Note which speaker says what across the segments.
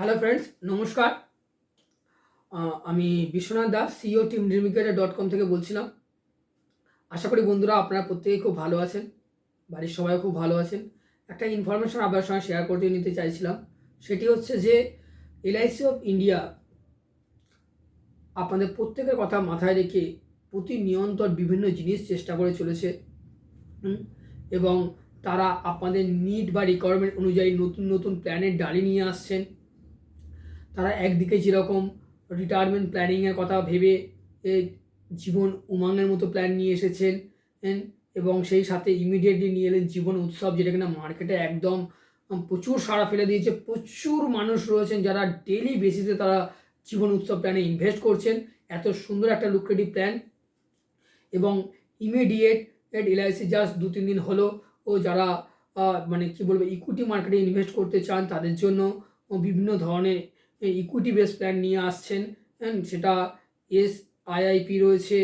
Speaker 1: Hello friends, নমস্কার। আমি Biswanath Das, CEO Tim ড্রিমিকেটার.com থেকে বলছিলাম। আশা করি বন্ধুরা আপনারা প্রত্যেকেই খুব ভালো আছেন, বাড়ির সবাইও খুব ভালো আছেন। একটা ইনফরমেশন আপনার সঙ্গে শেয়ার করতে নিতে চাইছিলাম। সেটি হচ্ছে যে এলআইসি অফ ইন্ডিয়া আপনাদের প্রত্যেকের কথা মাথায় রেখে প্রতিনিয়ন্তর বিভিন্ন জিনিস চেষ্টা করে চলেছে এবং তারা আপনাদের নিড বা রিকোয়ারমেন্ট অনুযায়ী নতুন নতুন প্ল্যানের ডালি নিয়ে আসছেন। তারা একদিকে যেরকম রিটায়ারমেন্ট প্ল্যানিংয়ের কথা ভেবে জীবন উমাংয়ের মতো প্ল্যান নিয়ে এসেছেন এবং সেই সাথে ইমিডিয়েটলি নিয়ে এলেন জীবন উৎসব, যেটা কিনা মার্কেটে একদম প্রচুর সাড়া ফেলে দিয়েছে। প্রচুর মানুষ রয়েছেন যারা ডেলি বেসিসে তারা জীবন উৎসব প্ল্যানে ইনভেস্ট করছেন। এত সুন্দর একটা লুক্রেটিভ প্ল্যান এবং ইমিডিয়েট এলআইসি জাস্ট 2-3 দিন হলো ও যারা মানে কি বলবো ইকুইটি মার্কেটে ইনভেস্ট করতে চান তাদের জন্য বিভিন্ন ধরনের ইকুইটি বেস প্ল্যান নিয়ে আসছেন। সেটা আইআইপি রয়েছে,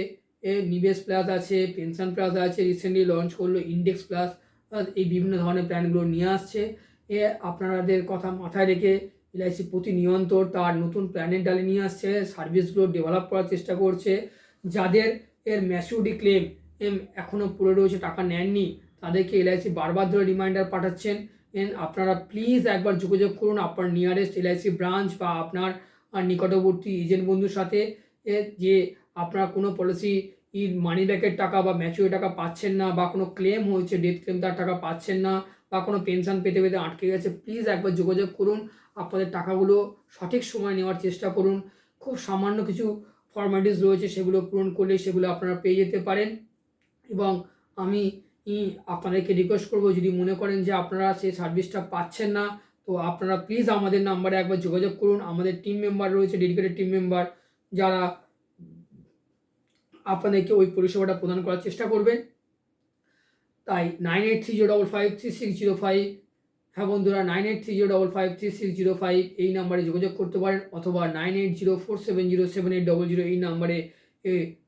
Speaker 1: নিবেশ প্লাস আছে, পেনশন প্লাস আছে, রিসেন্টলি লঞ্চ করলো ইন্ডেক্স প্লাস। এই বিভিন্ন ধরনের প্ল্যানগুলো নিয়ে আসছে। আপনাদের কথা মাথায় রেখে এলআইসি প্রতিনিয়ন্তর তার নতুন প্ল্যানের ডালে নিয়ে আসছে, সার্ভিসগুলো ডেভেলপ করার চেষ্টা করছে। যাদের ম্যাচুরিটি ক্লেম এখনও পড়ে রয়েছে, টাকা নেননি, তাদেরকে এলআইসি বারবার ধরে রিমাইন্ডার পাঠাচ্ছেন। আপনারা প্লিজ একবার যোগাযোগ করুন আপনার নিয়ারেস্ট এলআইসি ব্রাঞ্চ বা আপনার নিকটবর্তী এজেন্ট বন্ধুর সাথে, যে আপনারা কোনো পলিসি মানি ব্যাকের টাকা বা ম্যাচুরি টাকা পাচ্ছেন না, বা কোনো ক্লেম হয়েছে ডেথ ক্লেম তার টাকা পাচ্ছেন না, বা কোনো পেনশন পেতে পেতে আটকে গেছে, প্লিজ একবার যোগাযোগ করুন। আপনাদের টাকাগুলো সঠিক সময় নেওয়ার চেষ্টা করুন। খুব সামান্য কিছু ফর্মালিটিস রয়েছে, সেগুলো পূরণ করলে সেগুলো আপনারা পেয়ে যেতে পারেন। এবং আমি আপনাদেরকে রিকোয়েস্ট করবো, যদি মনে করেন যে আপনারা সেই সার্ভিসটা পাচ্ছেন না, তো আপনারা প্লিজ আমাদের নাম্বারে একবার যোগাযোগ করুন। আমাদের টিম মেম্বার রয়েছে, ডেডিকেটেড টিম মেম্বার, যারা আপনাদেরকে ওই পরিষেবাটা প্রদান করার চেষ্টা করবেন। তাই 9830553605, হ্যাঁ বন্ধুরা, 9830553605 এই নাম্বারে যোগাযোগ করতে পারেন, অথবা 9804707800 এই নাম্বারে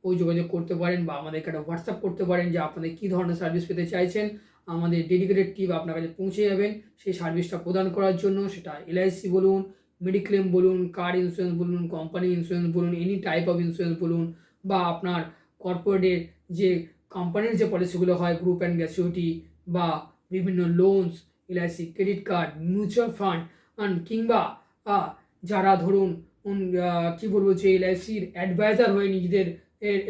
Speaker 1: ওই যোগাযোগ করতে পারেন, বা আমাদেরকে একটা হোয়াটসঅ্যাপ করতে পারেন যে আপনাদের কী ধরনের সার্ভিস পেতে চাইছেন। আমাদের ডেডিকেটেড টিম আপনার কাছে পৌঁছে যাবেন সেই সার্ভিসটা প্রদান করার জন্য। সেটা এলআইসি বলুন, মেডিক্লেম বলুন, কার ইন্স্যুরেন্স বলুন, কোম্পানি ইন্স্যুরেন্স বলুন, এনি টাইপ অফ ইন্স্যুরেন্স বলুন, বা আপনার কর্পোরেটের যে কোম্পানির যে পলিসিগুলো হয়, গ্রুপ অ্যান্ড গ্র্যাচুইটি, বা বিভিন্ন loans, LIC credit card, mutual fund, কিংবা যারা ধরুন কী বলবো যে এলআইসির অ্যাডভাইজার হয়ে নিজেদের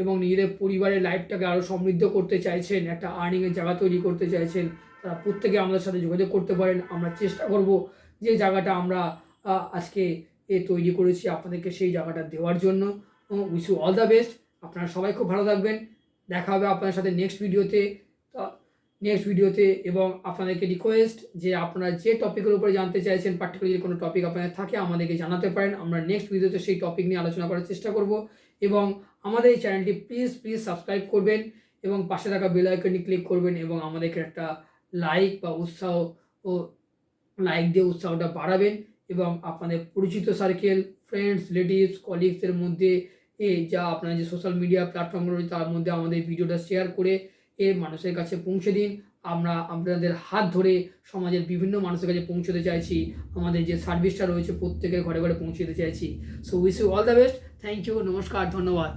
Speaker 1: এবং নিজেদের পরিবারের লাইফটাকে আরও সমৃদ্ধ করতে চাইছেন, একটা আর্নিংয়ের জায়গা তৈরি করতে চাইছেন, তারা প্রত্যেকে আমাদের সাথে যোগাযোগ করতে পারেন। আমরা চেষ্টা করব যে জায়গাটা আমরা আজকে তৈরি করেছি আপনাদেরকে সেই জায়গাটা দেওয়ার জন্য। Wish you all the best. আপনারা সবাই খুব ভালো থাকবেন। দেখা হবে আপনার সাথে নেক্সট ভিডিওতে। এবং আপনাদেরকে রিকোয়েস্ট যে আপনারা যে টপিকের উপরে জানতে চাইছেন, পার্টিকুলার যদি কোনো টপিক আপনাদের থাকে আমাদেরকে জানাতে পারেন। আমরা নেক্সট ভিডিওতে সেই টপিক নিয়ে আলোচনা করার চেষ্টা করব। এবং আমাদের এই চ্যানেলটি প্লিজ সাবস্ক্রাইব করবেন এবং পাশে থাকা বেল আইকনটি ক্লিক করবেন, এবং আমাদেরকে একটা লাইক বা লাইক দিয়ে উৎসাহটা বাড়াবেন। এবং আপনাদের পরিচিত সার্কেল, ফ্রেন্ডস, রিলেটিভস, কলিগসের মধ্যে যা আপনার যে সোশ্যাল মিডিয়া প্ল্যাটফর্মগুলো রয়েছে তার মধ্যে আমাদের ভিডিওটা শেয়ার করে মানুষের কাছে পৌঁছে দিন। আমরা আপনাদের হাত ধরে সমাজের বিভিন্ন মানুষের কাছে পৌঁছতে চাইছি। আমাদের যে সার্ভিসটা রয়েছে প্রত্যেকের ঘরে ঘরে পৌঁছে দিতে চাইছি। So wish you all the best. Thank you, নমস্কার, ধন্যবাদ।